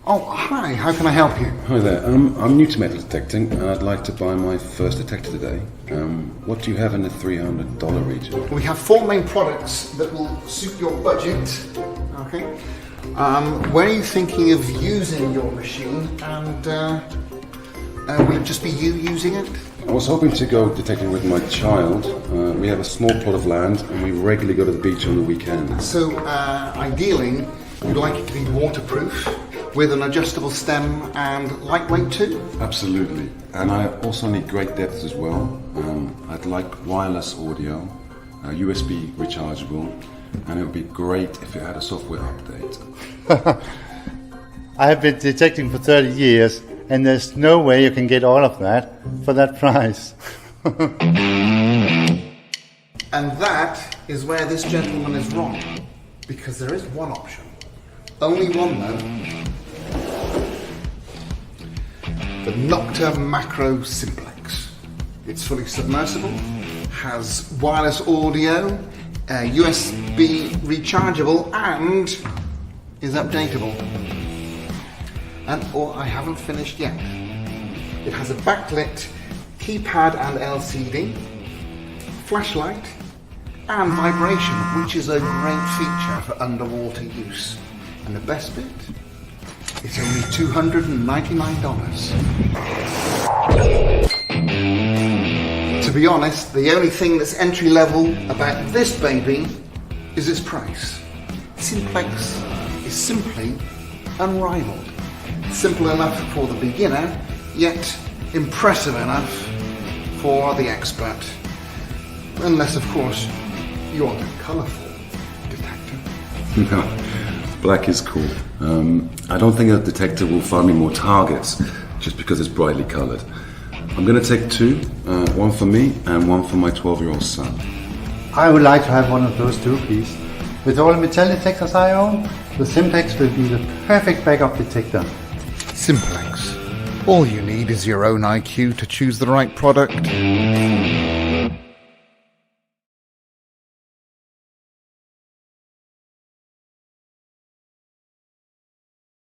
Oh, hi, how can I help you? Hi there, I'm new to metal detecting and I'd like to buy my first detector today. What do you have in the $300 region? We have 4 main products that will suit your budget. Okay. Where are you thinking of using your machine, and will it just be you using it? I was hoping to go detecting with my child. We have a small plot of land and we regularly go to the beach on the weekend. So, ideally, you'd like it to be waterproof, with an adjustable stem and lightweight too? Absolutely. And I also need great depth as well. I'd like wireless audio, USB rechargeable, and it would be great if it had a software update. I have been detecting for 30 years, and there's no way you can get all of that for that price. And that is where this gentleman is wrong, because there is one option. Only one though. The Nokta Makro Simplex. It's fully submersible, has wireless audio, USB rechargeable, and is updatable. Or I haven't finished yet. It has a backlit keypad and LCD, flashlight, and vibration, which is a great feature for underwater use. And the best bit? It's only $299. To be honest, the only thing that's entry level about this baby is its price. Simplex is simply unrivaled. Simple enough for the beginner, yet impressive enough for the expert. Unless, of course, you want a colourful detector. No, black is cool. I don't think a detector will find me more targets just because it's brightly coloured. I'm going to take 2, one for me and one for my 12-year-old son. I would like to have one of those too, please. With all the metal detectors I own, the Simplex will be the perfect backup detector. Simplex. All you need is your own IQ to choose the right product.